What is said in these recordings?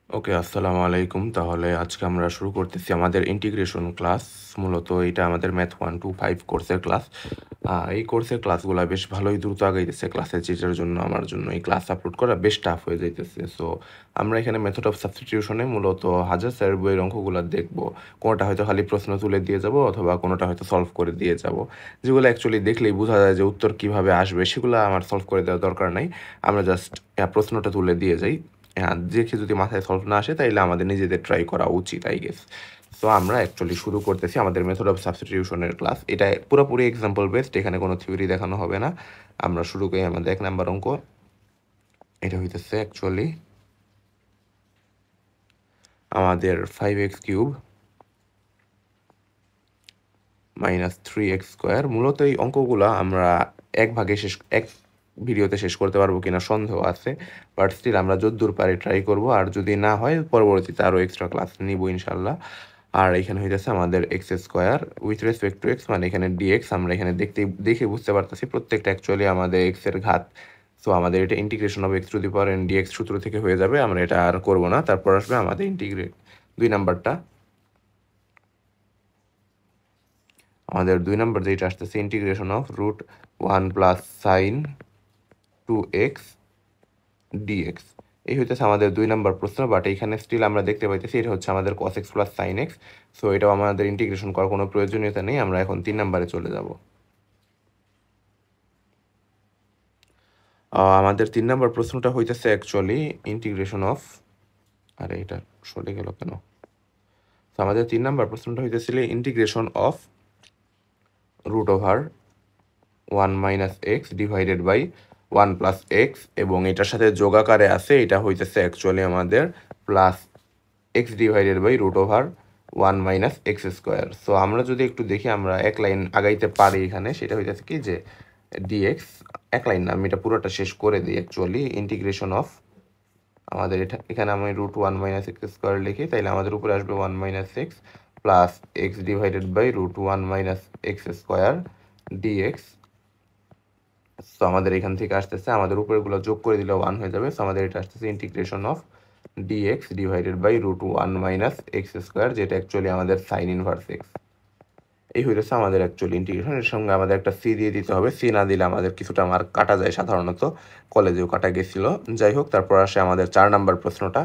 ওকে, আসসালামু আলাইকুম। তাহলে আজকে আমরা শুরু করতেছি আমাদের ইন্টিগ্রেশন ক্লাস। মূলত এটা আমাদের ম্যাথ 1 to 5 কোর্সের ক্লাস। এই কোর্সের ক্লাসগুলা বেশ ভালোই দ্রুত আগাইতেছে। ক্লাসের টিচারের জন্য আমার জন্য এই ক্লাস আপলোড করা বেশ টাফ হয়ে যাইতেছে। সো আমরা এখানে মেথড অফ সাবস্টিটিউশনে মূলত হাজার স্যারের বইয়ের অঙ্কগুলা দেখব। কোনোটা হয়তো খালি প্রশ্ন তুলে দিয়ে যাব অথবা কোনোটা হয়তো সলভ করে দিয়ে যাব। যেগুলো অ্যাকচুয়ালি দেখলেই বোঝা যায় যে উত্তর কিভাবে আসবে সেগুলো আমার সলভ করে দেওয়ার দরকার নাই। আমরা জাস্ট প্রশ্নটা তুলে দিয়ে যাই। হ্যাঁ, দেখে যদি মাথায় সলভ না আসে তাইলে আমাদের নিজেদের ট্রাই করা উচিত আই গেস। সো আমরা অ্যাকচুয়ালি শুরু করতেছি আমাদের মেথড অফ সাবস্টিটিউশনের ক্লাস। এটা পুরোপুরি এক্সাম্পল বেসড, এখানে কোনো থিওরি দেখানো হবে না। আমরা শুরু করি আমাদের 1 নাম্বার অঙ্ক। এটা হইতেছে অ্যাকচুয়ালি আমাদের 5x³ মাইনাস 3x²। মূলত এই অঙ্কগুলা আমরা এক ভিডিওতে শেষ করতে পারবো কিনা সন্দেহ আছে, বাট স্টিল আমরা যদ্দূর পারি ট্রাই করব। আর যদি না হয় পরবর্তীতে আরও এক্সট্রা ক্লাস নিব ইনশাল্লাহ। আর এখানে হইতেছে আমাদের x² with respect to x, মানে এখানে ডিএক্স। আমরা এখানে দেখে বুঝতে পারতেছি প্রত্যেকটা অ্যাকচুয়ালি আমাদের এক্স এর ঘাত। সো আমাদের এটা integration of x two the power n dx সূত্র থেকে হয়ে যাবে, আমরা এটা আর করব না। তারপর আসবে আমাদের ইন্টিগ্রেট 2 নাম্বারটা। আমাদের 2 নাম্বার যেটা আসতেছে integration of √1 plus sign 2x dx। এই হইতেছে আমাদের 2 নাম্বার প্রশ্ন, বাট এইখানে স্টিল আমরা দেখতে পাইতেছি এটা হচ্ছে আমাদের cos x plus sign x। So এটাও আমাদের ইন্টিগ্রেশন করার কোনো প্রয়োজনীয়তা নেই। আমরা এখন 3 নাম্বারে চলে যাব। আমাদের 3 নাম্বার প্রশ্নটা হইতেছে অ্যাকচুয়ালি ইন্টিগ্রেশন অফ, আরে এটা সরে গেল কেন? তো আমাদের 3 নাম্বার প্রশ্নটা হইতেছিল integration of √1 minus x divided by 1 plus x, এবং এটার সাথে যোগাকারে আছে, এটা হইতেছে অ্যাকচুয়ালি আমাদের plus x divided by √1 minus x²। So আমরা যদি একটু দেখি আমরা এক লাইন আগাইতে পারি এখানে, সেটা হইতেছে কি যে ডিএক্স, এক লাইন না, আমি এটা পুরোটা শেষ করে দিই। অ্যাকচুয়ালি ইন্টিগ্রেশন অফ আমাদের এখানে আমি √1 মাইনাস x² লিখি, তাইলে আমাদের উপরে আসবে 1 minus x plus x divided by √1 minus x² dx. So আমাদের এখান থেকে আসতেছে, আমাদের উপরেগুলো যোগ করে দিলে 1 হয়ে যাবে। সো আমাদের এটা আসতেছে integration of dx divided by √1 minus x², যেটা অ্যাকচুয়ালি আমাদের সাইন ইনভার্স এক্স। এই হইতেছে আমাদের অ্যাকচুয়ালি ইন্টিগ্রেশন। এর সঙ্গে আমাদের একটা সি দিয়ে দিতে হবে। সি না দিলে আমাদের কিছুটা মার্ক কাটা যায়, সাধারণত কলেজেও কাটা গেছিল। যাই হোক, তারপর আসে আমাদের 4 নাম্বার প্রশ্নটা।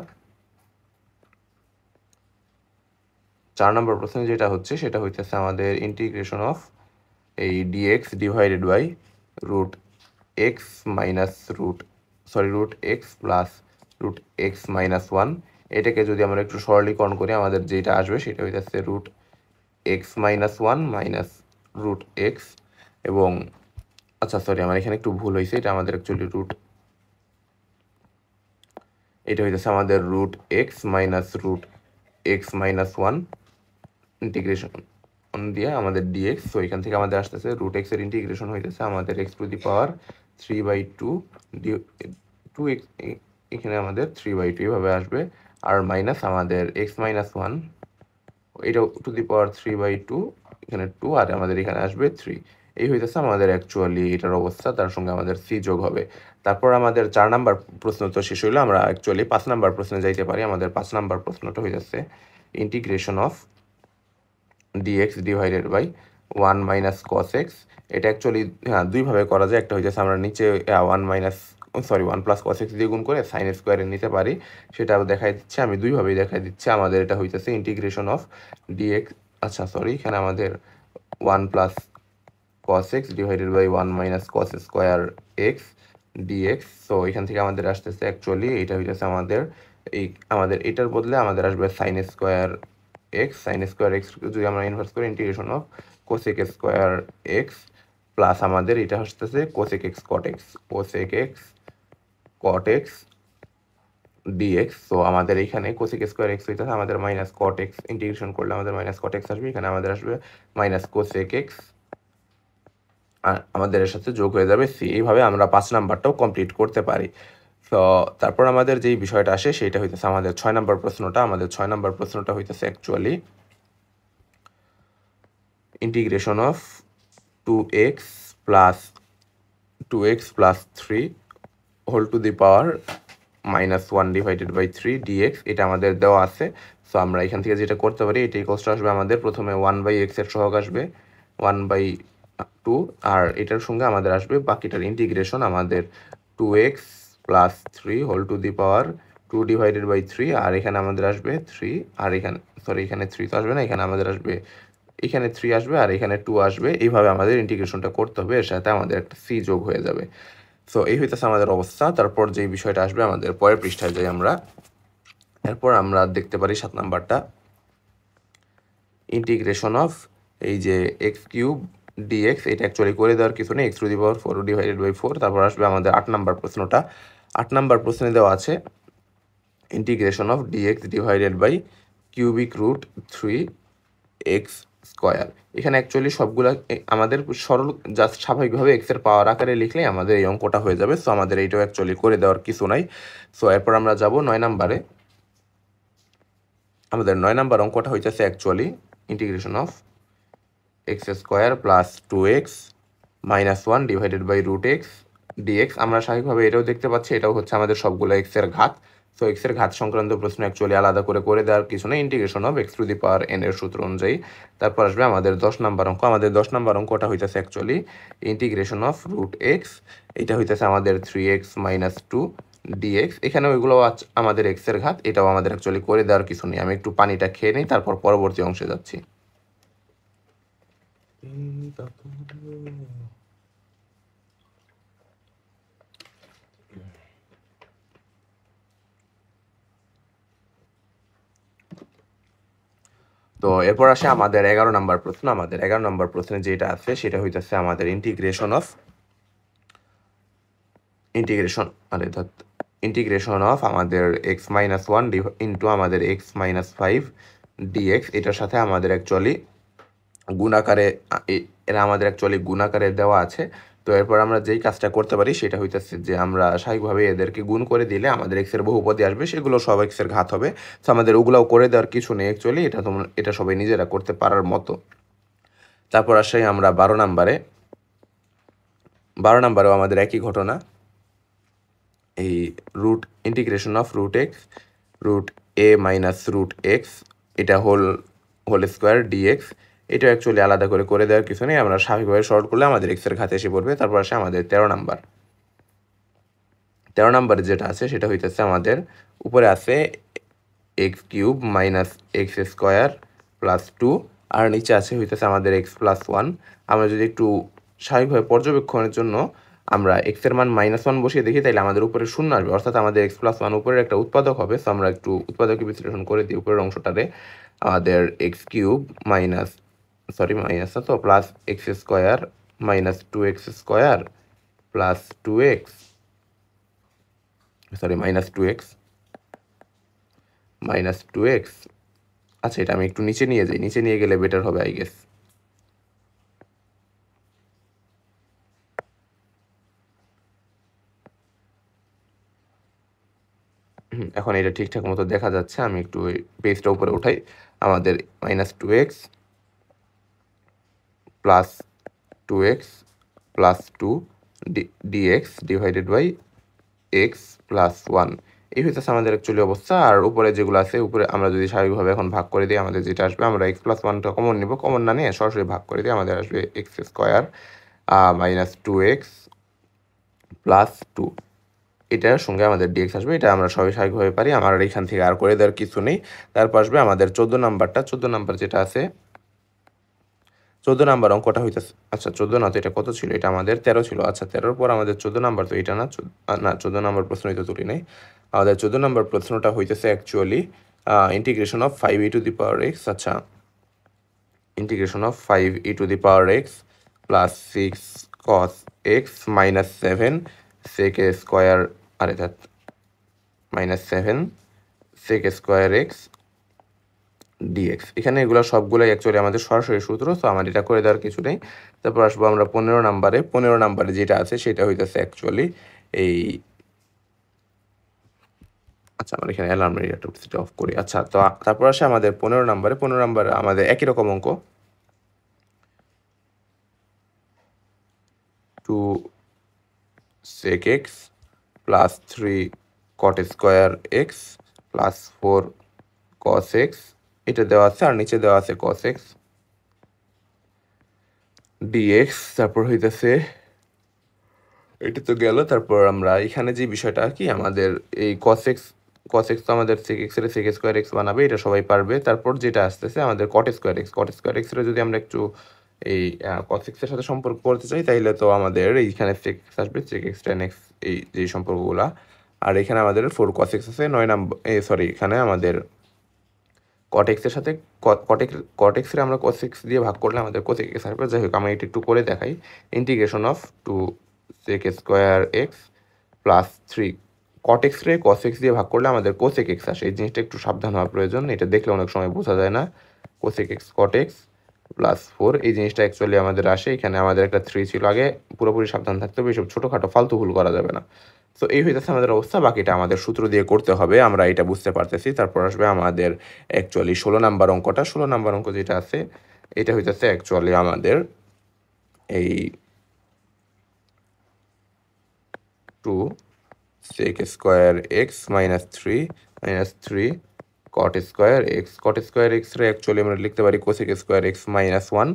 4 নাম্বার প্রশ্ন যেটা হচ্ছে সেটা হইতেছে আমাদের ইন্টিগ্রেশন অফ এই dx divided by √x minus √x plus √x minus 1। এটাকে যদি আমরা একটু সরলীকরণ করি আমাদের যেটা আসবে সেটা হইতেছে √x মাইনাস 1 মাইনাস √x, এবং আচ্ছা সরি, আমার এখানে একটু ভুল হয়েছে। এটা আমাদের অ্যাকচুয়ালি এটা হইতেছে আমাদের √x minus √x minus 1 integration দিয়ে আমাদের dx। সো এখান থেকে আমাদের আসতেছে √x এর ইন্টিগ্রেশন হইতেছে আমাদের x two the power 3/2 2x, এখানে আমাদের 3/2 এভাবে আসবে। আর মাইনাস আমাদের x মাইনাস 1, এটা টু দি পাওয়ার 3/2, এখানে 2, আর আমাদের এখানে আসবে 3। এই হইতেছে আমাদের অ্যাকচুয়ালি এটার অবস্থা। তার সঙ্গে আমাদের সি যোগ হবে। তারপর আমাদের 4 নাম্বার প্রশ্ন তো শেষ হইলো, আমরা অ্যাকচুয়ালি 5 নাম্বার প্রশ্নে যাইতে পারি। আমাদের 5 নাম্বার প্রশ্নটা হইতেছে integration of dx divided by 1 minus cos x। এটা অ্যাকচুয়ালি হ্যাঁ দুইভাবে করা যায়। একটা হইতেছে আমরা নিচে 1 প্লাস cos x দিয়ে গুণ করে সাইন স্কোয়ারে নিতে পারি, সেটাও দেখাই দিচ্ছে। আমি দুইভাবেই দেখাই দিচ্ছি। আমাদের এটা হইতেছে ইন্টিগ্রেশন অফ dx, আচ্ছা সরি, এখানে আমাদের 1 plus cos x divided by 1 minus cos square x dx। সো এখান থেকে আমাদের আসতেছে অ্যাকচুয়ালি এটা হইতেছে আমাদের আমাদের এটার বদলে আমাদের আসবে সাইন স্কোয়ার x যদি আমরা ইনভার্স করি integration of cosec square x plus আমাদের এটা আসতেছে cosec x cot x dx. So আমাদের এখানে কোসেক স্কোয়ার এক্স হইতেছে আমাদের মাইনাস কট এক্স, ইন্টিগ্রেশন করলে আমাদের মাইনাস কট এক্স আসবে। এখানে আমাদের আসবে মাইনাস কোসেক এক্স, আর আমাদের এর সাথে যোগ হয়ে যাবে সি। এইভাবে আমরা 5 নাম্বারটাও কমপ্লিট করতে পারি। তো তারপর আমাদের যেই বিষয়টা আসে সেটা হইতেছে আমাদের 6 নাম্বার প্রশ্নটা। আমাদের 6 নাম্বার প্রশ্নটা হইতেছে actually integration of 2x plus 3 whole to the power -1 divided by 3 dx এটা আমাদের দেওয়া আছে। সো আমরা এখান থেকে যেটা করতে পারি এটা ইকুয়ালস টু আসবে আমাদের প্রথমে 1/x এর সহগ আসবে 1/2 আর এটার সঙ্গে আমাদের আসবে বাকিটার ইন্টিগ্রেশন আমাদের 2x plus 3 whole to the power 2 divided by 3 আর এখানে আমাদের আসবে 3 আর এখানে এখানে 3 তো আসবে না, এখানে আমাদের আসবে এখানে 3 আসবে আর এখানে 2 আসবে। এইভাবে আমাদের ইন্টিগ্রেশনটা করতে হবে, এর সাথে আমাদের একটা সি যোগ হয়ে যাবে। সো এই হইতেছে আমাদের অবস্থা। তারপর যেই বিষয়টা আসবে আমাদের পরের পৃষ্ঠায় যাই আমরা, এরপর আমরা দেখতে পারি 7 নাম্বারটা ইন্টিগ্রেশন অফ এই যে এক্স কিউব ডিএক্স, এটা অ্যাকচুয়ালি করে দেওয়ার কিছু নেই, x⁴ ডিভাইডেড বাই 4। তারপর আসবে আমাদের 8 নাম্বার প্রশ্নটা। 8 নাম্বার প্রশ্নে দেওয়া আছে integration of dx divided by cubic root 3x square. এখানে অ্যাকচুয়ালি সবগুলা আমাদের সরল জাস্ট স্বাভাবিকভাবে এক্সের পাওয়ার আকারে লিখলেই আমাদের এই অঙ্কটা হয়ে যাবে। সো আমাদের এইটাও অ্যাকচুয়ালি করে দেওয়ার কিছু নাই। সো এরপর আমরা যাব 9 নাম্বারে। আমাদের 9 নাম্বার অঙ্কটা হইতেছে actually integration of x square plus 2x -1 divided by root x dx. আমরা স্বাভাবিকভাবে এটাও দেখতে পাচ্ছি, এটাও হচ্ছে আমাদের সবগুলো এক্সের ঘাত। সো এক্সের ঘাত সংক্রান্ত প্রশ্ন অ্যাকচুয়ালি আলাদা করে দেওয়ার কিছু নেই, ইন্টিগ্রেশন অফ x⁴n এর সূত্র অনুযায়ী। তারপর আসবে আমাদের 10 নাম্বার অঙ্ক। আমাদের 10 নাম্বার অঙ্কটা হইতেছে actually integration of root x, এটা হইতেছে আমাদের 3x - 2 ডিএক্স। এখানে ওইগুলো আমাদের এক্সের ঘাত, এটাও আমাদের অ্যাকচুয়ালি করে দেওয়ার কিছু নেই। আমি একটু পানিটা খেয়ে নিই, তারপর পরবর্তী অংশে যাচ্ছি। তো এরপর আসে আমাদের 11 নাম্বার প্রশ্ন। আমাদের 11 নাম্বার প্রশ্নে যেটা আছে সেটা হইতেছে আমাদের ইন্টিগ্রেশন অফ আমাদের x-1 ইন্টু আমাদের x-5 ডিএক্স। এটার সাথে আমাদের অ্যাকচুয়ালি গুণাকারে এরা আমাদের অ্যাকচুয়ালি গুণাকারে দেওয়া আছে। তো এরপর আমরা যেই কাজটা করতে পারি সেটা হইতেছে যে আমরা স্বাভাবিকভাবে এদেরকে গুণ করে দিলে আমাদের এক্সের বহুপদী আসবে, সেগুলো সব এক্সের ঘাত হবে। তো আমাদের ওগুলাও করে দেওয়ার কিছু নেই অ্যাকচুয়ালি, এটা সবাই নিজেরা করতে পারার মতো। তারপর আসি আমরা 12 নাম্বারে। 12 নাম্বারেও আমাদের একই ঘটনা, এই integration of root x root a minus root x এটা হোল স্কোয়ার ডিএক্স। এটা অ্যাকচুয়ালি আলাদা করে দেওয়ার কিছু নেই, আমরা স্বাভাবিকভাবে শর্ট করলে আমাদের এক্সের ঘাতে এসে পড়বে। তারপর আসে আমাদের 13 নাম্বার। 13 নাম্বারে যেটা আছে সেটা হইতেছে আমাদের উপরে আছে x³ - x² প্লাস 2 আর নিচে আছে হইতেছে আমাদের x+1। আমরা যদি একটু স্বাভাবিকভাবে পর্যবেক্ষণের জন্য আমরা x এর মান -1 বসিয়ে দেখি, তাইলে আমাদের উপরে শূন্য আসবে, অর্থাৎ আমাদের x+1 উপরের একটা উৎপাদক হবে। সো আমরা একটু উৎপাদকে বিশ্লেষণ করে দিই উপরের অংশটারে। আমাদের x³ plus x² -2x² plus 2x -2x। আচ্ছা, এটা আমি একটু নিচে নিয়ে যাই, নিচে নিয়ে গেলে বেটার হবে আই গেস। এখন এটা ঠিকঠাক মতো দেখা যাচ্ছে, আমি একটু ওই পেজটা উপরে উঠাই। আমাদের -2x plus 2x plus 2 dx divided by x+1, এই হইতেছে আমাদের অ্যাকচুয়ালি অবস্থা। আর উপরে যেগুলো আছে, উপরে আমরা যদি স্বাভাবিকভাবে এখন ভাগ করে দিই, আমাদের যেটা আসবে, আমরা x+1টা কমন নিব, কমন না নিয়ে সরাসরি ভাগ করে দিই, আমাদের আসবে x² -2x প্লাস 2, এটার সঙ্গে আমাদের ডিএক্স আসবে। এটা আমরা সবাই স্বাভাবিকভাবে পারি, আমার এখান থেকে আর করে দেওয়ার কিছু নেই। তারপর আসবে আমাদের 14 নাম্বারটা। 14 নাম্বার যেটা আছে, 14 নাম্বার অঙ্কটা হইতেছে, আচ্ছা 14 না তো, এটা কত ছিল, এটা আমাদের 13 ছিল। আচ্ছা 13-র পর আমাদের 14 নাম্বার, তো এটা না 14 নাম্বার প্রশ্নই তো তুলি নাই। আমাদের 14 নাম্বার প্রশ্নটা হইতেছে অ্যাকচুয়ালি ইন্টিগ্রেশন অফ 5e⁴x। আচ্ছা, integration of 5e⁴x plus 6 cos x -7 sec square, আরে that -7 sec square x DX. এখানে এগুলো সবগুলোই অ্যাকচুয়ালি আমাদের সরাসরি সূত্র, তো আমার এটা করে দেওয়ার কিছু নেই। তারপর আসবো আমরা 15 নাম্বারে। 15 নাম্বারে যেটা আছে সেটা হইতেছে অ্যাকচুয়ালি এই, আচ্ছা আমরা এখানে অ্যালার্ম রেডিওটা অফ করি। আচ্ছা, তো তারপর আসে আমাদের 15 নাম্বারে। 15 নাম্বারে আমাদের একই রকম অঙ্ক, 2 sec x plus 3 cot square x plus 4 cos x, এটা দেওয়া আছে, আর নিচে দেওয়া আছে কস এক্স ডিএক্স। তারপর হইতেছে এটা তো গেল। তারপর আমরা এখানে যে বিষয়টা আর কি, আমাদের এই কস এক্স তো আমাদের সেক এক্স এর সেক স্কোয়ার এক্স বানাবে, এটা সবাই পারবে। তারপর যেটা আসতেছে আমাদের কট স্কোয়ার এক্স এর যদি আমরা একটু এই কস এক্স এর সাথে সম্পর্ক করতে চাই, তাইলে তো আমাদের এইখানে সেক এক্স আসবে, সেক এক্স টেন এক্স, এই যে সম্পর্কগুলা। আর এখানে আমাদের 4 কস এক্স আছে 9 নাম্বার, সরি এখানে আমাদের কট এক্স এর সাথে কট এক্স এর আমরা কস এক্স দিয়ে ভাগ করলে আমাদের কোসেক এক্স আসবে। যাই হোক, আমি এটা একটু করে দেখাই। Integration of 2 sec square x plus 3 cot x রে কস এক্স দিয়ে ভাগ করলে আমাদের কোসেক এক্স আসে। এই জিনিসটা একটু সাবধান হওয়া প্রয়োজন, এটা দেখলে অনেক সময় বোঝা যায় না। Cosec x cot x plus 4, এই জিনিসটা অ্যাকচুয়ালি আমাদের আসে। এখানে আমাদের একটা 3 ছিল আগে, পুরোপুরি সাবধান থাকতে হবে, এইসব ছোটোখাটো ফালতু ভুল করা যাবে না। তো এই হইতেছে আমাদের অবস্থা, বাকিটা আমাদের সূত্র দিয়ে করতে হবে, আমরা এটা বুঝতে পারতেছি। তারপর আসবে আমাদের অ্যাকচুয়ালি 16 নাম্বার অঙ্কটা। 16 নাম্বার অঙ্ক যেটা আছে, এটা হইতেছে অ্যাকচুয়ালি আমাদের এই 2 sec square x minus 3 cot square x রে অ্যাকচুয়ালি আমরা লিখতে পারি cosec square x minus 1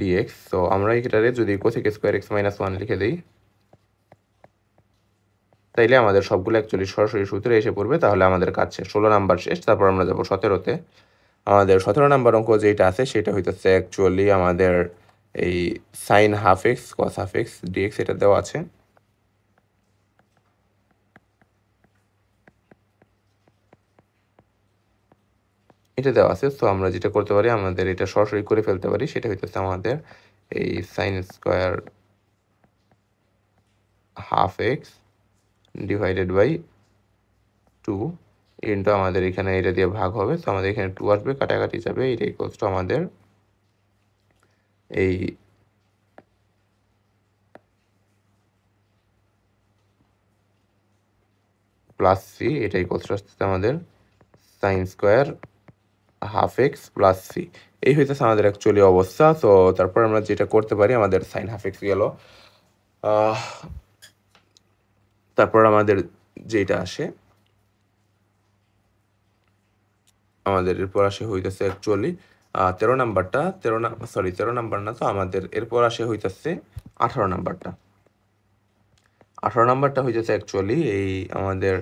dx. তো আমরা এটারে যদি কোসেক স্কোয়ার এক্স মাইনাস 1 লিখে দিই, তাইলে আমাদের সবগুলো অ্যাকচুয়ালি সরাসরি সূত্রে এসে পড়বে, তাহলে আমাদের কাজ শেষ, 16 নাম্বার শেষ। তারপর আমরা যাবো 17তে। আমাদের 17 নাম্বার অঙ্ক যেটা আছে সেটা হইতেছে অ্যাকচুয়ালি আমাদের এই সাইন হাফ এক্স কস হাফ এক্স ডিএক্স, এটা দেওয়া আছে। এটা দেওয়া আছে, তো আমরা যেটা করতে পারি, আমাদের এটা সরাসরি করে ফেলতে পারি। সেটা হইতেছে আমাদের এই sine square half x divided by 2 into আমাদের এখানে এটা দিয়ে ভাগ হবে, তো আমাদের এখানে 2 আসবে, কাটাকাটি যাবে, এটা ইকুয়ালস টু আমাদের এই প্লাস সি, এটা ইকুয়ালস টু আসতেছে আমাদের sine square half x plus C. এই হইতেছে আমাদের অ্যাকচুয়ালি অবস্থা। তো তারপর আমরা যেটা করতে পারি, আমাদের সাইন হাফ এক্স গেল, তারপর আমাদের যেটা আসে, আমাদের এরপর আসে হইতেছে অ্যাকচুয়ালি 13 নাম্বারটা, 13 নাম্বার না, তো আমাদের এরপর আসে হইতেছে 18 নাম্বারটা। 18 নাম্বারটা হইতেছে অ্যাকচুয়ালি এই আমাদের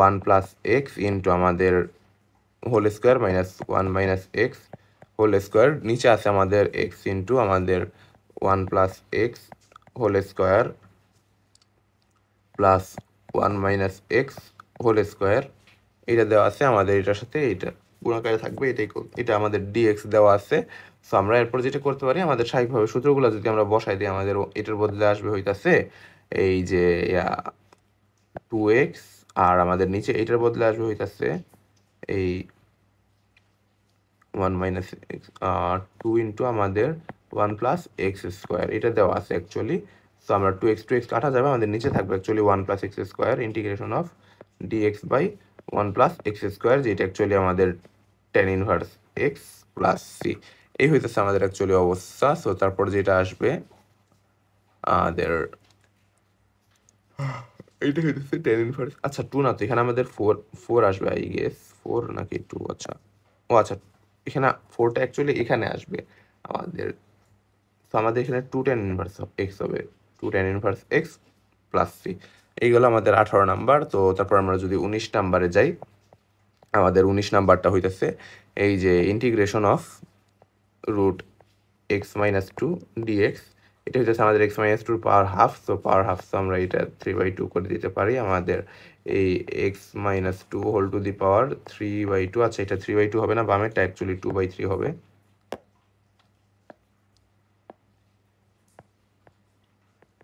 1 প্লাস এক্স ইন্টু আমাদের whole square minus 1 minus x whole square, নিচে আছে আমাদের এক্স ইন্টু আমাদের 1 plus x whole square plus 1 minus x whole square, এটা দেওয়া আছে আমাদের, এটার সাথে এটা গুণাকারে থাকবে, এটা আমাদের ডিএক্স দেওয়া আছে। সো আমরা এরপর যেটা করতে পারি, আমাদের স্বাভাবিকভাবে সূত্রগুলো যদি আমরা বসাই দিই, আমাদের এটার বদলে আসবে হইতাছে এই যে 2x, আর আমাদের নিচে এটার বদলে আসবে হইতাছে এই 1 মাইনাস এক্স 2 ইন্টু আমাদের 1 প্লাস এক্স স্কোয়ার, এটা দেওয়া আছে অ্যাকচুয়ালি। সো আমরা 2x কাটা যাবে, আমাদের নিচে থাকবে actually 1 plus x square integration of dx by 1 plus x square, যেটা অ্যাকচুয়ালি আমাদের tan inverse x plus C. এই হইতেছে আমাদের অ্যাকচুয়ালি অবস্থা। সো তারপর যেটা আসবে আমাদের এইটা হইতেছে tan ইনভার্স, আচ্ছা 2 না, তো এখানে আমাদের 4 আসবে আই গেস, 4 নাকি 2, আচ্ছা ও আচ্ছা, এখানে 4টা অ্যাকচুয়ালি এখানে আসবে আমাদের। তো আমাদের এখানে 2 tan ইনভার্স এক্স হবে, 2 tan inverse x plus c. এইগুলো আমাদের 18 নাম্বার। তো তারপর আমরা যদি 19 নাম্বারে যাই, আমাদের 19 নাম্বারটা হইতেছে এই যে integration of root x minus 2 dx, এটা হইতেছে আমাদের এক্স মাইনাস 2 পাওয়ার হাফ। তো পাওয়ার হাফ, তো আমরা এটা 3/2 করে দিতে পারি। আমাদের এই X minus 2 whole to the power 3/2, আচ্ছা এটা 3/2 হবে না, বামেরটা অ্যাকচুয়ালি 2/3 হবে,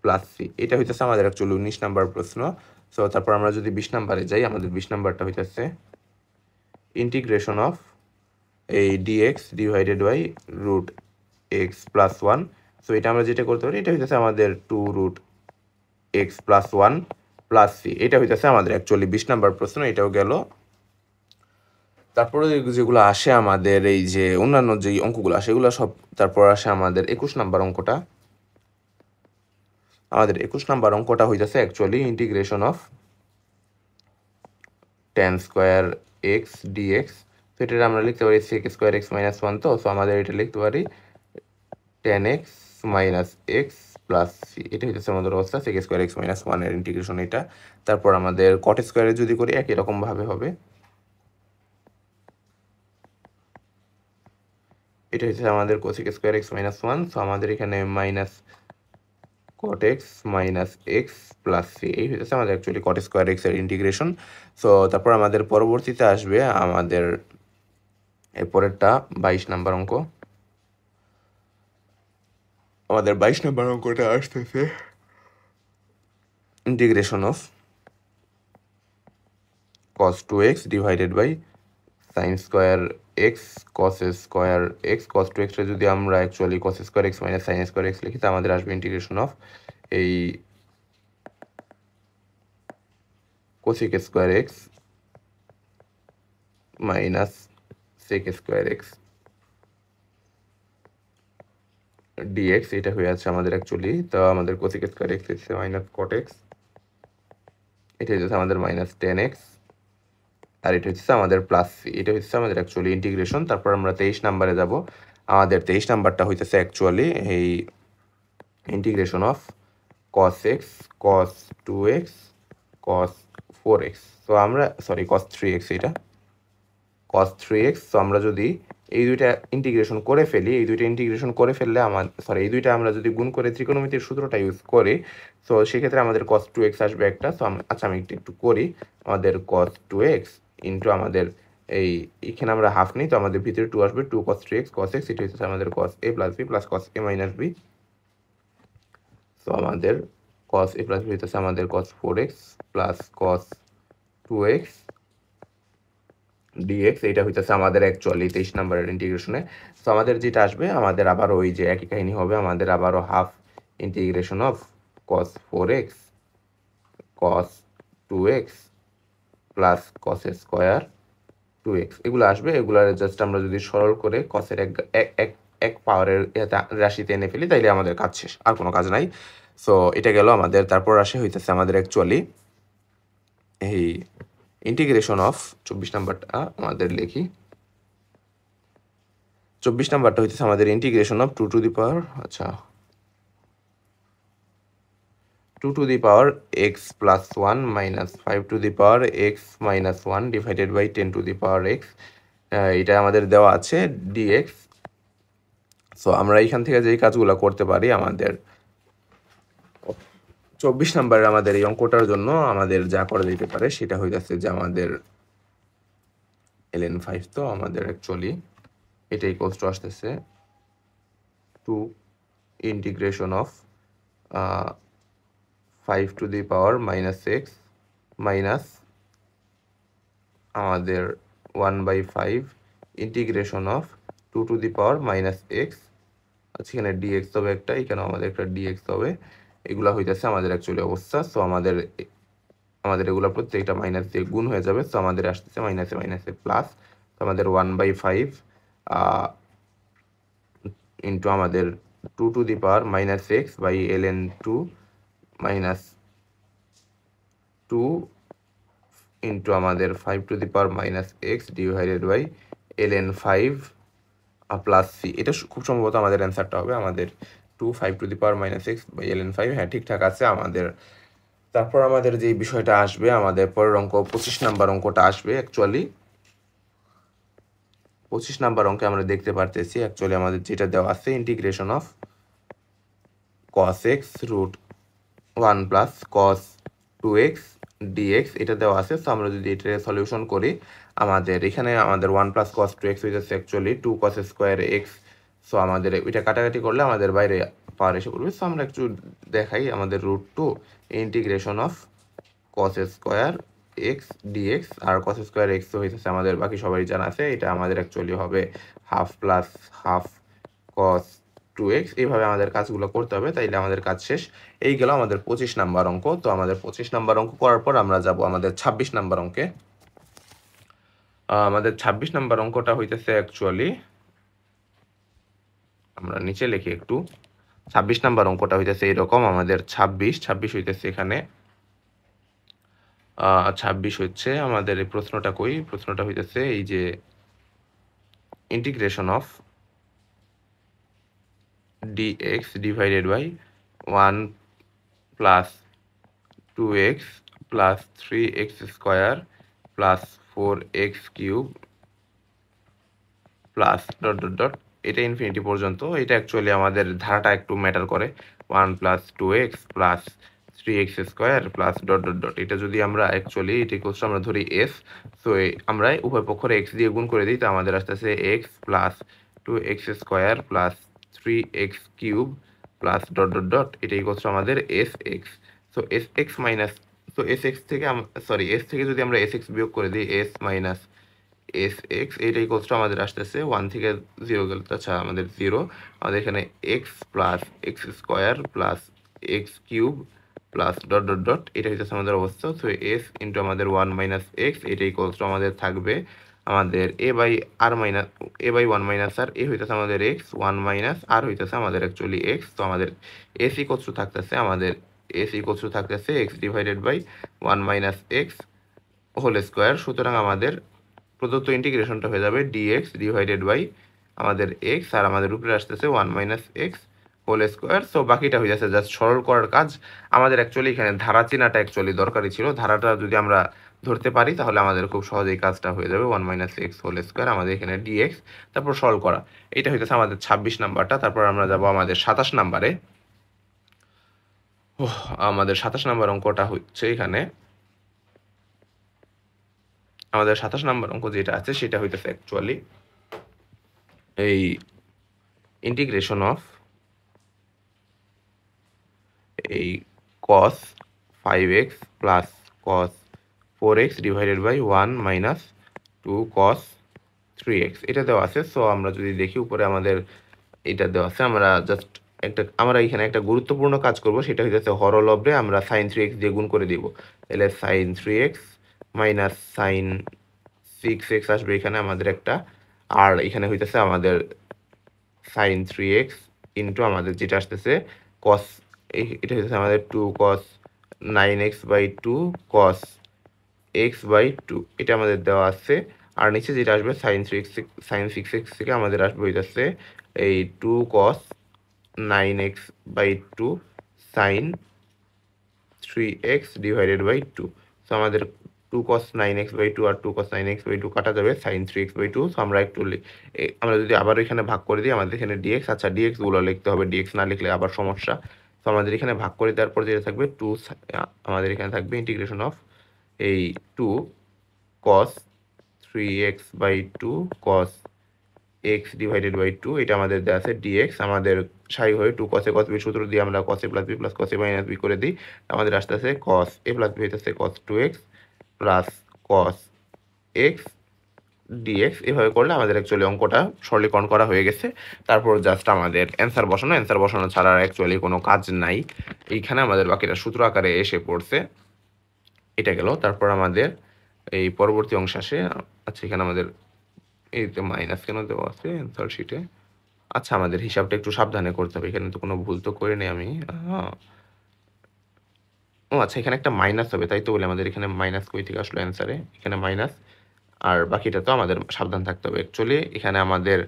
প্লাস সি। এটা হইতেছে আমাদের অ্যাকচুয়ালি 19 নাম্বার প্রশ্ন। সো তারপর আমরা যদি 20 নাম্বারে যাই, আমাদের 20 নাম্বারটা হইতেছে ইন্টিগ্রেশন অফ এই dx divided by root x plus 1। So এটা আমরা যেটা করতে পারি, এটা হইতেছে আমাদের 2 root x plus 1 plus C. এটা হইতেছে আমাদের অ্যাকচুয়ালি 20 নাম্বার প্রশ্ন, এটাও গেল। তারপরে যেগুলো আসে আমাদের এই যে অন্যান্য যেই অঙ্কগুলো আসে, এগুলো সব তারপর আসে আমাদের 21 নাম্বার অঙ্কটা। আমাদের 21 নাম্বার অঙ্কটা হইতেছে actually integration of tan square x dx. তো এটা আমরা লিখতে পারি sec square x minus one. তো আমাদের এটা লিখতে পারি tan x minus x plus C. এটা হচ্ছে আমাদের অবস্থা sec স্কোয়ার এক্স মাইনাস ওয়ানের ইন্টিগ্রেশন এটা। তারপর আমাদের cot স্কোয়ারে যদি করি একই রকমভাবে হবে। এটা হচ্ছে আমাদের cosec square x minus one. So আমাদের এখানে minus cot x minus x plus C, এই হচ্ছে আমাদের অ্যাকচুয়ালি cot স্কোয়ার এক্স এর ইন্টিগ্রেশন। সো তারপর আমাদের পরবর্তীতে আসবে আমাদের এরপরেরটা 22 নাম্বার অঙ্ক। আমাদের 22 নাম্বার অঙ্কটা আসতেছে integration of cos 2x divided by sin square x cos square x. cos 2x যদি আমরা actually cos square x minus sin square x লিখি, তো আমাদের আসবে ইন্টিগ্রেশন অফ এই cosec square x minus sec square x dx. এটা হয়ে আছে আমাদের অ্যাকচুয়ালি, তো আমাদের cosec স্কোয়ার এক্স হচ্ছে মাইনাস cot এক্স, এটা হচ্ছে আমাদের মাইনাস tan এক্স, আর এটা হচ্ছে আমাদের প্লাস সি। এটা হচ্ছে আমাদের অ্যাকচুয়ালি ইন্টিগ্রেশন। তারপর আমরা 23 নাম্বারে যাব। আমাদের 23 নাম্বারটা হইতেছে অ্যাকচুয়ালি এই integration of cos x cos 2x cos 4x। তো আমরা cos 3x, এটা cos 3x। তো আমরা যদি এই দুইটা ইন্টিগ্রেশন করে ফেলি, এই দুইটা ইন্টিগ্রেশন করে ফেললে এই দুইটা আমরা যদি গুণ করে ত্রিকোণমিতির সূত্রটা ইউজ করি, সো সেক্ষেত্রে আমাদের cos 2x আসবে একটা। সো আচ্ছা আমি একটু করি। আমাদের cos 2x ইন্টু আমাদের এইখানে আমরা হাফ নিই, তো আমাদের ভিতরে 2 আসবে, 2 cos 3x cos x। এটা হচ্ছে আমাদের cos a plus b plus cos a minus b। তো আমাদের cos a প্লাস b হচ্ছে আমাদের cos 4x plus cos 2x dx। এটা হইতেছে আমাদের অ্যাকচুয়ালি 23 নম্বরের ইন্টিগ্রেশনে। তো আমাদের যেটা আসবে, আমাদের আবার ওই যে একই কাহিনী হবে, আমাদের আবারও half integration of cos 4x cos 2x plus cos square 2x এগুলো আসবে। এগুলার জাস্ট আমরা যদি সরল করে cosের এক পাওয়ারের রাশিতে এনে ফেলি, তাইলে আমাদের কাজ শেষ, আর কোনো কাজ নাই। সো এটা গেল আমাদের। তারপর আসে হইতেছে আমাদের অ্যাকচুয়ালি এই ইন্টিগ্রেশন অফ 24 নাম্বারটা আমাদের লিখি। 24 নাম্বারটা হইতেছে আমাদের integration of 2 to the power 2 to the power x plus 1 minus 5 to the power x minus 1 divided by 10 to the power x. এটা আমাদের দেওয়া আছে ডিএক্স। সো আমরা এইখান থেকে যেই কাজগুলো করতে পারি, আমাদের 24 নাম্বারের আমাদের এই অঙ্কটার জন্য আমাদের যা করা যেতে পারে সেটা হইতেছে যে আমাদের ln 5। তো আমাদের অ্যাকচুয়ালি এটা ইকুয়ালস টু আসতেছে 2 integration of 5 to the power minus x minus আমাদের 1/5 integration of 2 to the power minus x. আচ্ছা, এখানে ডিএক্স হবে একটা, এখানে আমাদের একটা ডিএক্স হবে। এগুলা হইতেছে আমাদের অ্যাকচুয়ালি অবস্থা। সো আমাদের এগুলো প্রত্যেকটা মাইনাস দিয়ে গুণ হয়ে যাবে। সো আমাদের আসতেছে মাইনাসে মাইনাসে প্লাস। তো আমাদের 1/5 ইন্টু আমাদের 2 to the power minus x by ln 2 minus 2 into আমাদের 5 to the power minus x divided by ln 5 plus C. এটা খুব সম্ভবত আমাদের অ্যান্সারটা হবে আমাদের 2 5 to the power minus x by ln 5। হ্যাঁ, ঠিকঠাক আছে আমাদের। তারপর আমাদের যে বিষয়টা আসবে, আমাদের পরের অঙ্ক 25 নাম্বার অঙ্কটা আসবে। অ্যাকচুয়ালি 25 নাম্বার অঙ্কে আমরা দেখতে পারতেছি অ্যাকচুয়ালি আমাদের যেটা দেওয়া আছে integration of cos x root 1 plus cos 2x dx এটা দেওয়া আছে। তো আমরা যদি এটা সলিউশন করি, আমাদের এখানে আমাদের 1 প্লাস cos 2x হয়ে যাচ্ছে actually 2 cos square x। So আমাদের এটা কাটাকাটি করলে আমাদের বাইরে পাওয়ার এসে পড়বে। সো আমরা একটু দেখাই, আমাদের root 2 integration of cos square x dx, আর cos স্কোয়ার এক্স তো হইতেছে আমাদের বাকি সবারই জানা আছে। এটা আমাদের অ্যাকচুয়ালি হবে half plus half cos 2x। এইভাবে আমাদের কাজগুলো করতে হবে, তাইলে আমাদের কাজ শেষ। এই গেল আমাদের 25 নাম্বার অঙ্ক। তো আমাদের 25 নাম্বার অঙ্ক করার পর আমরা যাব আমাদের 26 নাম্বার অঙ্কে। আমাদের 26 নাম্বার অঙ্কটা হইতেছে অ্যাকচুয়ালি, আমরা নিচে লিখি একটু। 26 নাম্বার অঙ্কটা হইতেছে এরকম, আমাদের 26 হইতেছে এখানে 26 হচ্ছে আমাদের এই প্রশ্নটা কই, প্রশ্নটা হইতেছে এই যে integration of dx divided by 1 plus 2x plus 3x square plus 4x cube plus dot dot dot, এটা ইনফিনিটি পর্যন্ত। এটা অ্যাকচুয়ালি আমাদের ধারাটা একটু ম্যাটার করে। 1 plus 2x plus 3x square plus dot dot dot, এটা যদি আমরা অ্যাকচুয়ালি এটা ইকুয়ালস আমরা ধরি s, সো আমরা উভয় পক্ষের x দিয়ে গুণ করে দিই, তো আমাদের আসতেছে x plus 2x square plus 3x cube plus dot dot dot, এটা ইকুয়ালস আমাদের sx। So sx minus, so sx থেকে সরি s থেকে যদি আমরা sx বিয়োগ করে দিই, s মাইনাস এস এক্স, এইটা ইকুয়ালস টু আমাদের আসতেছে 1 থেকে 0 গেলে, আচ্ছা আমাদের 0, আমাদের এখানে x plus x square plus x cube plus dot dot dot, এটা হচ্ছে আমাদের অবস্থা। সো এস ইন্টু আমাদের 1 মাইনাস এক্স, এটা ইকুয়ালস টু আমাদের থাকবে আমাদের a by r minus a by 1 minus r, a হইতেছে আমাদের এক্স, 1 মাইনাস আর হইতেছে আমাদের অ্যাকচুয়ালি এক্স। তো আমাদের এস ইকুয়ালস টু থাকতেছে আমাদের এস ইকুয়ালস টু থাকতেছে x divided by 1 minus x whole square. সুতরাং আমাদের প্রদত্ত ইন্টিগ্রেশনটা হয়ে যাবে dx ডিভাইডেড বাই আমাদের x, আর আমাদের উপরে আসতেছে 1 minus x whole square. So বাকিটা হয়ে যাচ্ছে জাস্ট সরল করার কাজ। আমাদের অ্যাকচুয়ালি এখানে ধারা চেনাটা অ্যাকচুয়ালি দরকারি ছিল, ধারাটা যদি আমরা ধরতে পারি তাহলে আমাদের খুব সহজেই কাজটা হয়ে যাবে। 1 মাইনাস এক্স হোল স্কোয়ার আমাদের এখানে dx, তারপর সরল করা, এটা হইতেছে আমাদের 26 নাম্বারটা। তারপর আমরা যাব আমাদের 27 নাম্বারে। আমাদের 27 নাম্বার অঙ্কটা হচ্ছে এখানে, আমাদের 27 নাম্বার অঙ্ক যেটা আছে সেটা হইতেছে অ্যাকচুয়ালি এই ইন্টিগ্রেশন অফ এই cos 5x plus cos 4x divided by 1 minus 2 cos 3x, এটা দেওয়া আছে। সো আমরা যদি দেখি উপরে আমাদের এটা দেওয়া আছে, আমরা জাস্ট আমরা এখানে একটা গুরুত্বপূর্ণ কাজ করব, সেটা হইতেছে হরলব্ধে আমরা sin 3x দিয়ে গুণ করে দিব। তাহলে sin 3x minus sin 6x আসবে এখানে আমাদের একটা, আর এখানে হইতেছে আমাদের sin 3x ইন্টু আমাদের যেটা আসতেছে cos, এটা হইতেছে আমাদের 2 cos 9x by 2 cos x by 2, এটা আমাদের দেওয়া আছে। আর নিচে যেটা আসবে sin 6x থেকে আমাদের আসবে হইতেছে এই 2 cos 9x by 2 sin 3x divided by 2। So আমাদের 2 cos 9x বাই 2 আর 2 cos 9x বাই 2 কাটা যাবে, sin 3x বাই 2। সো আমরা একটু আমরা যদি আবার এখানে ভাগ করে দিই, আমাদের এখানে dx, আচ্ছা dx গুলো লিখতে হবে, dx না লিখলে আবার সমস্যা। তো আমাদের এখানে ভাগ করে দেওয়ার পর যেটা থাকবে 2, আমাদের এখানে থাকবে ইন্টিগ্রেশন অফ এই 2 cos 3x by 2 cos x divided by 2, এটা আমাদের দেওয়া আছে dx। আমাদের স্বাভাবিকভাবে 2 cos a cos b সূত্র দিয়ে আমরা cos a plus b plus cos a minus b করে দিই, আমাদের আসতেছে cos a প্লাস b হইতেছে cos 2x plus cos x dx। এভাবে করলে আমাদের অ্যাকচুয়ালি অঙ্কটা সরলীকরণ করা হয়ে গেছে। তারপর জাস্ট আমাদের অ্যান্সার বসানো ছাড়া অ্যাকচুয়ালি কোনো কাজ নাই, এইখানে আমাদের বাকিটা সূত্র আকারে এসে পড়ছে। এটা গেল। তারপর আমাদের এই পরবর্তী অংশ আসে, আচ্ছা এখানে আমাদের এই যে মাইনাস কেন দেওয়া আছে অ্যান্সার শিটে, আচ্ছা আমাদের হিসাবটা একটু সাবধানে করতে হবে, এখানে তো কোনো ভুল তো করিনি আমি। ও আচ্ছা, এখানে একটা মাইনাস হবে, তাই তো বলে আমাদের এখানে মাইনাস কই থেকে আসলো অ্যান্সারে, এখানে মাইনাস, আর বাকিটা তো আমাদের সাবধান থাকতে হবে। অ্যাকচুয়ালি এখানে আমাদের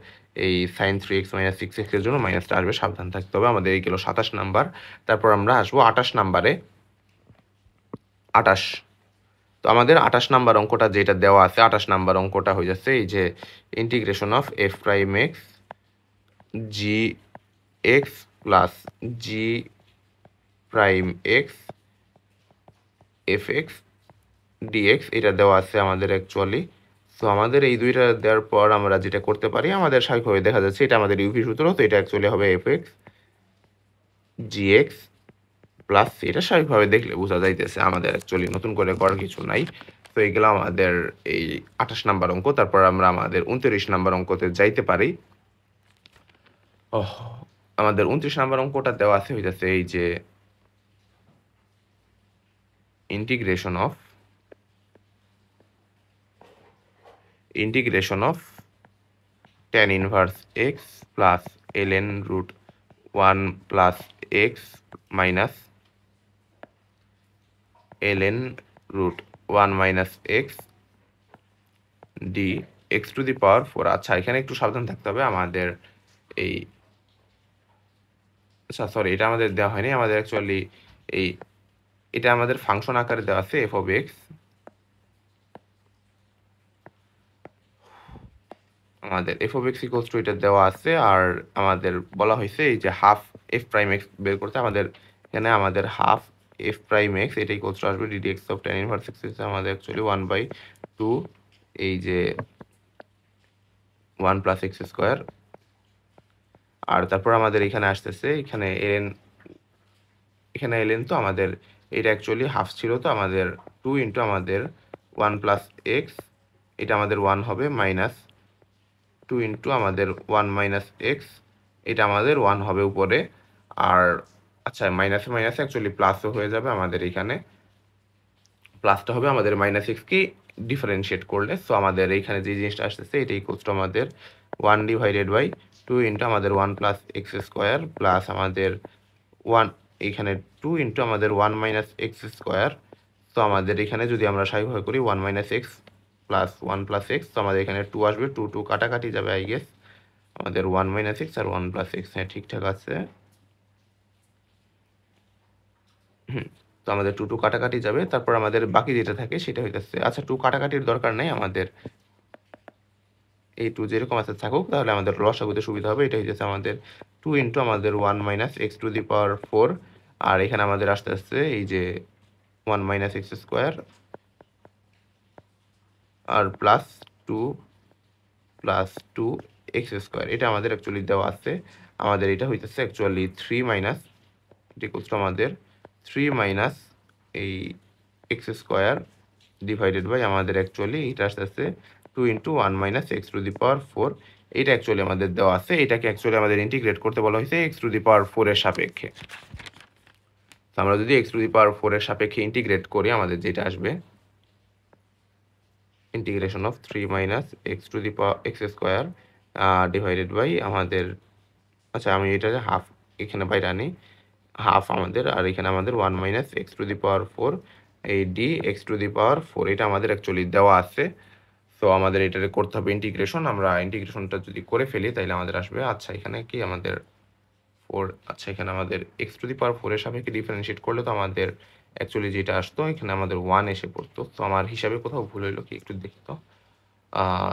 এই sin 3x মাইনাস 6x এর জন্য মাইনাসটা আসবে, সাবধান থাকতে হবে। আমাদের এই গেল 27 নাম্বার। তারপর আমরা আসবো 28 নাম্বারে। 28, তো আমাদের 28 নাম্বার অঙ্কটা যেটা দেওয়া আছে, 28 নাম্বার অঙ্কটা হয়ে যাচ্ছে এই যে integration of f prime x g x plus g prime x f x dx, এটা দেওয়া আছে আমাদের অ্যাকচুয়ালি। সো আমাদের এই দুইটা দেওয়ার পর আমরা যেটা করতে পারি, আমাদের স্বাভাবিকভাবে দেখা যাচ্ছে এটা আমাদের ইউভি সূত্র, তো এটা অ্যাকচুয়ালি হবে এফ এক্স জিএক্স প্লাস, এটা স্বাভাবিকভাবে দেখলে বোঝা যাইতেছে, আমাদের অ্যাকচুয়ালি নতুন করে করার কিছু নাই। তো এগুলো আমাদের এই 28 নাম্বার অঙ্ক। তারপর আমরা আমাদের 29 নাম্বার অঙ্কতে যাইতে পারি। আমাদের 29 নাম্বার অঙ্কটা দেওয়া আছে হইতেছে এই যে integration of tan inverse x plus ln root 1 plus x minus ln root 1 minus x d x to the power 4। আচ্ছা, এখানে একটু সাবধান থাকতে হবে আমাদের এই, আচ্ছা সরি, এটা আমাদের দেওয়া হয়নি, আমাদের অ্যাকচুয়ালি এই, এটা আমাদের ফাংশন আকারে দেওয়া আছে এফ অফ এক্স। আমাদের F of x equals to এটা দেওয়া আছে, আর আমাদের বলা হয়েছে এই যে হাফ এফ প্রাইম এক্স বের করতে। আমাদের এখানে আমাদের হাফ এফ প্রাইম এক্স এটা ইকুয়ালস টু আসবে DD x of ten inverse x হচ্ছে আমাদের অ্যাকচুয়ালি 1/2 এই যে 1 প্লাস এক্স স্কোয়ার। আর তারপর আমাদের এখানে আসতেছে এখানে এলেন তো আমাদের এটা অ্যাকচুয়ালি হাফ ছিল, তো আমাদের 2 ইন্টু আমাদের 1 প্লাস এক্স, এটা আমাদের 1 হবে, মাইনাস 2 ইন্টু আমাদের 1 মাইনাস এক্স, এটা আমাদের 1 হবে উপরে। আর আচ্ছা, মাইনাসে মাইনাসে অ্যাকচুয়ালি প্লাসও হয়ে যাবে, আমাদের এখানে প্লাসটা হবে আমাদের মাইনাস এক্সকে ডিফারেন্সিয়েট করলে। সো আমাদের এইখানে যে জিনিসটা আসতেছে এটা ইকুয়ালস টু আমাদের 1 ডিভাইডেড বাই 2 ইন্টু আমাদের 1 প্লাস এক্স স্কোয়ার প্লাস আমাদের 1 এইখানে 2 ইন্টু আমাদের 1 মাইনাস এক্স স্কোয়ার। তো আমাদের এখানে যদি আমরা স্বাভাবিক করি 1 minus x plus 1 plus x, তো আমাদের এখানে 2 আসবে, 2 2 কাটাকাটি যাবে আই গেস, আমাদের 1 মাইনাস এক্স আর 1 প্লাস এক্স, হ্যাঁ ঠিকঠাক আছে। তো আমাদের 2 2 কাটাকাটি যাবে, তারপর আমাদের বাকি যেটা থাকে সেটা হইতেছে, আচ্ছা 2 কাটাকাটির দরকার নেই আমাদের, এই 2 যেরকম আছে থাকুক, তাহলে আমাদের লসাগুতে সুবিধা হবে। এটা হইতেছে আমাদের 2 ইন্টু আমাদের 1 minus x to the power 4, আর এখানে আমাদের আসতে আসতে এই যে 1 মাইনাস এক্স স্কোয়ার আর প্লাস 2 প্লাস 2 এক্স স্কোয়ার, এটা আমাদের অ্যাকচুয়ালি দেওয়া আছে। আমাদের এটা হইতেছে অ্যাকচুয়ালি 3 মাইনাস, এটা ইকুয়ালস টু আমাদের 3 মাইনাস এই এক্স স্কোয়ার ডিভাইডেড বাই আমাদের অ্যাকচুয়ালি এটা আসতে আসতে 2 into 1 minus x to the power 4, এটা অ্যাকচুয়ালি আমাদের দেওয়া আছে। এটাকে অ্যাকচুয়ালি আমাদের ইন্টিগ্রেট করতে বলা হয়েছে এক্স টু দি পাওয়ার 4 এর সাপেক্ষে। তো আমরা যদি এক্স টু দি পাওয়ার 4 এর সাপেক্ষে ইন্টিগ্রেট করি, আমাদের যেটা আসবে integration of 3 minus x to the power x square divided by আমাদের, আচ্ছা আমি এটা হাফ এখানে বাইরে আনি, হাফ আমাদের, আর এখানে আমাদের 1 minus x to the power 4 এই D x to the power 4, এটা আমাদের অ্যাকচুয়ালি দেওয়া আছে। সো আমাদের এটাকে করতে হবে ইন্টিগ্রেশন। আমরা ইন্টিগ্রেশনটা যদি করে ফেলি তাহলে আমাদের আসবে, আচ্ছা এখানে কি আমাদের 4, আচ্ছা এখানে আমাদের এক্স টু দি পাওয়ার 4 এর সাপেক্ষে ডিফারেন্সিয়েট করলে তো আমাদের অ্যাকচুয়ালি যেটা আসতো এখানে আমাদের 1 এসে পড়তো। তো আমার হিসাবে কোথাও ভুল হইলো কি একটু দেখি তো,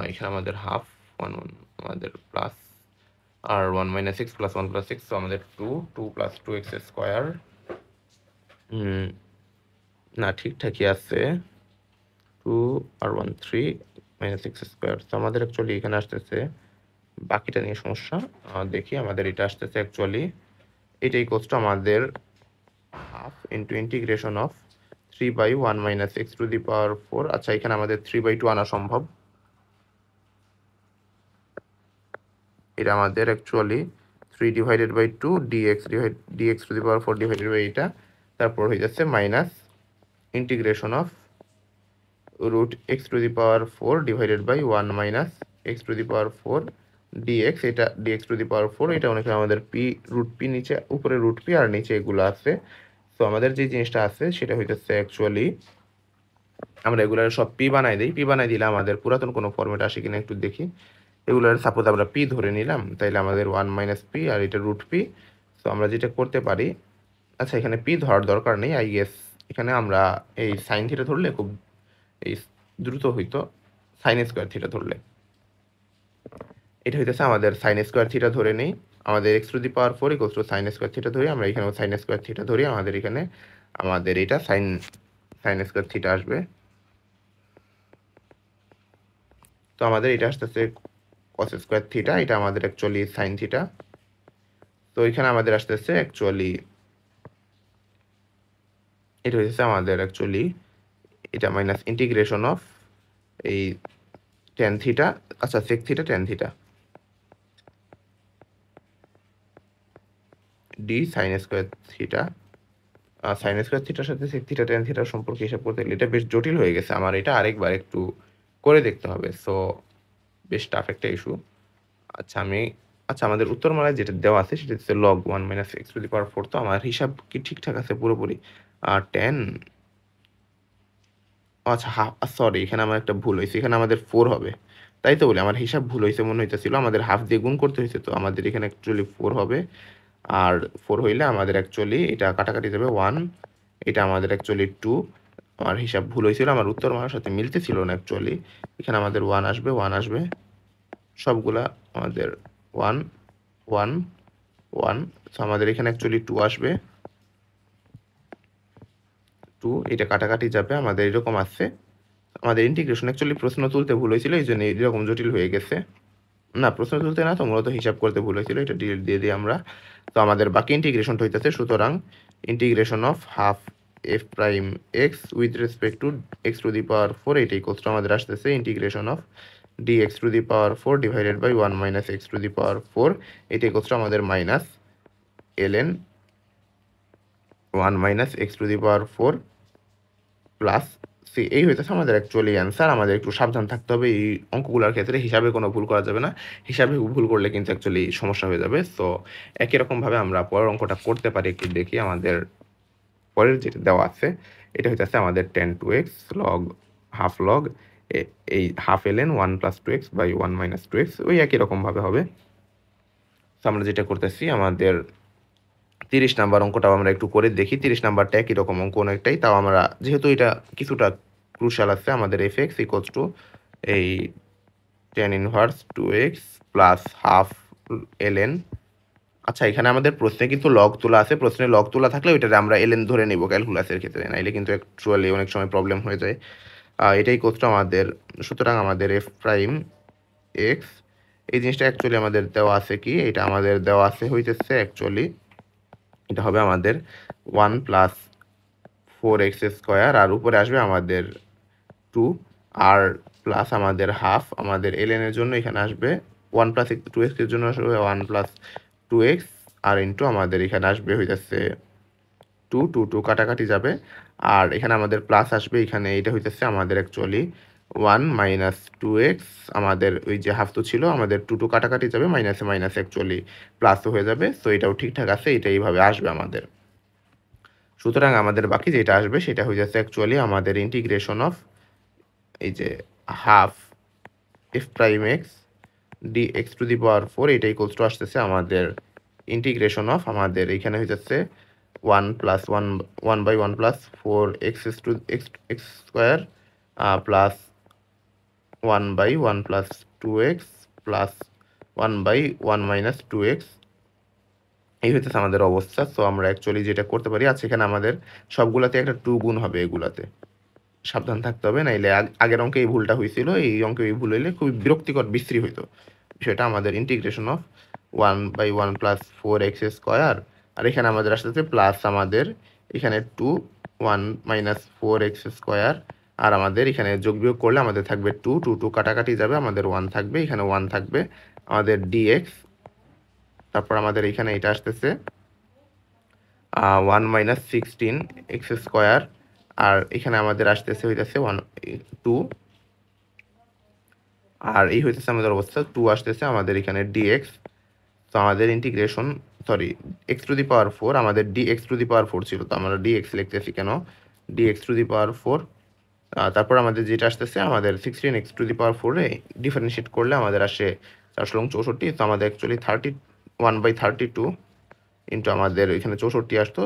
এখানে আমাদের হাফ 1 1 আমাদের প্লাস আর 1 minus x plus 1 plus x, তো আমাদের 2 2 প্লাস 2 এক্স স্কোয়ার, না ঠিকঠাকই আছে, 2 আর 1 3 মাইনাস এক্স স্কোয়ার। তো আমাদের অ্যাকচুয়ালি এখানে আসতেছে বাকিটা নিয়ে সমস্যা, দেখি আমাদের এটা আসতেছে অ্যাকচুয়ালি এটা ইকুয়ালস টু আমাদের half into integration of 3 by 1 minus x to the power 4। আচ্ছা এখানে আমাদের 3/2 আনা সম্ভব, এটা আমাদের actually 3 divided by 2 d x to the power 4 divided by এটা, তারপর হয়ে যাচ্ছে minus integration of root x to the power 4 divided by 1 minus x to the power 4 d x, এটা ডিএক্স টু দি পাওয়ার 4, এটা অনেক আমাদের পি রুট পি নিচে, উপরে রুট পি আর নিচে এগুলো আছে। তো আমাদের যে জিনিসটা আছে সেটা হইতেছে অ্যাকচুয়ালি আমরা এগুলার সব পি বানাই দিই, পি বানাই দিলে আমাদের পুরাতন কোনো ফর্মেট আসে কিনা একটু দেখি। এগুলার সাপোজ আমরা পি ধরে নিলাম, তাইলে আমাদের 1 মাইনাস পি আর এটা রুট পি। তো আমরা যেটা করতে পারি, আচ্ছা এখানে পি ধরার দরকার নেই আই গেস, এখানে আমরা এই সাইন থিটা ধরলে খুব এই দ্রুত হইতো, সাইন স্কোয়ার থিটা ধরলে, এটা হইতেছে আমাদের সাইন স্কোয়ার থিটা ধরে নেই, আমাদের x to the power 4 equals to sign square theta ধরি, আমরা এখানে সাইন স্কোয়ার থিটা ধরি, আমাদের এখানে আমাদের এটা সাইন স্কোয়ার থিটা আসবে। তো আমাদের এটা আসতেছে কস স্কোয়ার থিটা, এটা আমাদের অ্যাকচুয়ালি সাইন থিটা। তো এখানে আমাদের আসতেছে অ্যাকচুয়ালি এটা হচ্ছে আমাদের অ্যাকচুয়ালি এটা মাইনাস ইন্টিগ্রেশন অফ এই টেন থিটা, আচ্ছা sec theta tan theta d sine square theta, sine square থিটার সাথে সেক থিটা টেন থিটার সম্পর্কে হিসাব করতে গেলে এটা বেশ জটিল হয়ে গেছে আমার, এটা আরেকবার একটু করে দেখতে হবে। সো বেশ টাফ একটা ইস্যু। আচ্ছা আচ্ছা আমাদের উত্তরমালায় যেটা দেওয়া আছে সেটা হচ্ছে log 1 minus x to the power 4, তো আমার হিসাব কি ঠিকঠাক আছে পুরোপুরি, 10 আচ্ছা সরি, এখানে আমার একটা ভুল হয়েছে, এখানে আমাদের 4 হবে। তাই তো বলি আমার হিসাব ভুল হয়েছে মনে হইতেছিল, আমাদের হাফ দিয়ে গুণ করতে হয়েছে, তো আমাদের এখানে অ্যাকচুয়ালি 4 হবে। আর 4 হইলে আমাদের অ্যাকচুয়ালি এটা কাটাকাটি যাবে 1, এটা আমাদের অ্যাকচুয়ালি 2। আমার হিসাব ভুল হয়েছিল, আমার উত্তর মানের সাথে মিলতেছিল না অ্যাকচুয়ালি। এখানে আমাদের 1 আসবে, 1 আসবে, সবগুলা আমাদের 1 1 1। সো আমাদের এখানে অ্যাকচুয়ালি 2 আসবে, 2, এটা কাটাকাটি যাবে, আমাদের এরকম আসছে। আমাদের ইন্টিগ্রেশন অ্যাকচুয়ালি প্রশ্ন তুলতে ভুল হয়েছিল, এই জন্য এরকম জটিল হয়ে গেছে। না, প্রশ্ন তুলতে না, তো মূলত হিসাব করতে ভুল হয়েছিল, এটা ডিলিট দিয়ে দিই আমরা। তো আমাদের বাকি ইন্টিগ্রেশনটা হইতেছে, সুতরাং integration of half f prime x with respect to x to the power 4, এটা ইকুয়ালস টু আমাদের আসতেছে integration of d x to the power 4 divided by 1 minus x to the power 4, এটা ইকুয়ালস টু আমাদের minus ln 1 minus x to the power 4 plus C. এই হইতেছে আমাদের actually answer. আমাদের একটু সাবধান থাকতে হবে এই অঙ্কগুলোর ক্ষেত্রে, হিসাবে কোনো ভুল করা যাবে না, হিসাবে ভুল করলে কিন্তু অ্যাকচুয়ালি সমস্যা হয়ে যাবে। সো একই রকমভাবে আমরা পরের অঙ্কটা করতে পারি, একটু দেখি। আমাদের পরের যেটা দেওয়া আছে এটা হইতেছে আমাদের 10 2x লগ হাফ লগ এই half ln 1 plus 2x by 1 minus 2x, ওই একই রকমভাবে হবে। তো আমরা যেটা করতেছি, আমাদের 30 নাম্বার অঙ্কটাও আমরা একটু করে দেখি। 30 নাম্বারটা একই রকম অঙ্ক অনেকটাই, তাও আমরা যেহেতু এটা কিছুটা ক্রুশাল আছে, আমাদের এফ এক্স ইকুয়ালস টু এই 10 inverse 2x plus half ln। আচ্ছা, এখানে আমাদের প্রশ্নে কিন্তু লগ তোলা আছে, প্রশ্নে লগ তোলা থাকলে ওইটাতে আমরা ln ধরে নেব ক্যালকুলাসের ক্ষেত্রে, নাইলে কিন্তু অ্যাকচুয়ালি অনেক সময় প্রবলেম হয়ে যায়। এটাই কোর্সটা আমাদের, সুতরাং আমাদের এফ প্রাইম এক্স, এই জিনিসটা অ্যাকচুয়ালি আমাদের দেওয়া আছে কি, এটা আমাদের দেওয়া আছে হইতেছে অ্যাকচুয়ালি এটা হবে আমাদের 1 প্লাস 4x স্কোয়ার, আর উপরে আসবে আমাদের 2, আর প্লাস আমাদের হাফ আমাদের ln এর জন্য এখানে আসবে 1 প্লাস 2x এর জন্য আসবে 1 প্লাস 2x, আর ইন্টু আমাদের এখানে আসবে হইতেছে 2 2 2 কাটাকাটি যাবে, আর এখানে আমাদের প্লাস আসবে, এখানে এটা হইতেছে আমাদের অ্যাকচুয়ালি 1 মাইনাস 2x, আমাদের ওই যে হাফ তো ছিল, আমাদের 2 2 কাটাকাটি যাবে, মাইনাসে মাইনাস অ্যাকচুয়ালি প্লাসও হয়ে যাবে। সো এটাও ঠিকঠাক আছে, এটা এইভাবে আসবে আমাদের। সুতরাং আমাদের বাকি যেটা আসবে সেটা হয়ে যাচ্ছে অ্যাকচুয়ালি আমাদের ইন্টিগ্রেশন অফ এই যে half f prime x d x to the power 4, এটা ইকুয়ালস টু আসতেছে আমাদের ইন্টিগ্রেশন অফ আমাদের এখানে হয়ে যাচ্ছে 1 plus 1 1 by 1 plus 4x to x x square plus 1 by 1 plus 2x plus 1 by 1 minus 2x, এই হইতেছে আমাদের অবস্থা। সো আমরা অ্যাকচুয়ালি যেটা করতে পারি, আচ্ছা এখানে আমাদের সবগুলাতে একটা 2 গুণ হবে, এগুলাতে সাবধান থাকতে হবে, নাইলে আগের অঙ্কে এই ভুলটা হয়েছিল, এই অঙ্কে এই ভুল হইলে খুবই বিরক্তিকর বিশ্রী হইতো বিষয়টা। আমাদের integration of 1 by 1 plus 4x square, আর এখানে আমাদের আসতেছে প্লাস আমাদের এখানে 2 1 মাইনাস 4x স্কোয়ার, আর আমাদের এখানে যোগ বিয়োগ করলে আমাদের থাকবে 2 2 2 কাটাকাটি যাবে, আমাদের 1 থাকবে, এখানে 1 থাকবে আমাদের dx, তারপর আমাদের এখানে এটা আসতেছে 1 মাইনাস 16x স্কোয়ার, আর এখানে আমাদের আসতেছে হইতেছে 1 2, আর এই হইতেছে আমাদের অবস্থা 2 আসতেছে আমাদের এখানে dx। তো আমাদের integration sorry x to the power 4, আমাদের dx টু দি পাওয়ার 4 ছিল, তো আমরা dx লিখতেছি কেন, dx টু দি পাওয়ার 4, তারপর আমাদের যেটা আসতেছে আমাদের 16x to the power 4 A differentiate করলে আমাদের আসে 464, তো আমাদের অ্যাকচুয়ালি 31/32 ইন্টু আমাদের এখানে 64 আসতো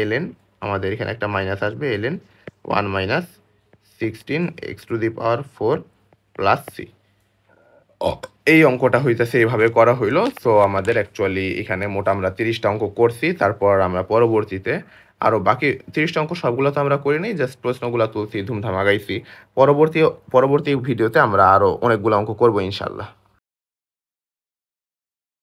ln, আমাদের এখানে একটা মাইনাস আসবে ln 1 minus 16x to the power 4 plus C. এই অঙ্কটা হইতেছে এইভাবে করা হইলো। সো আমাদের অ্যাকচুয়ালি এখানে মোট আমরা 30টা অঙ্ক করছি, তারপর আমরা পরবর্তীতে আরও বাকি 30টা অঙ্ক সবগুলো তো আমরা করি নাই, জাস্ট প্রশ্নগুলো তুলছি, ধুমধাম আগাইছি। পরবর্তী ভিডিওতে আমরা আরও অনেকগুলো অঙ্ক করবো ইনশাল্লাহ।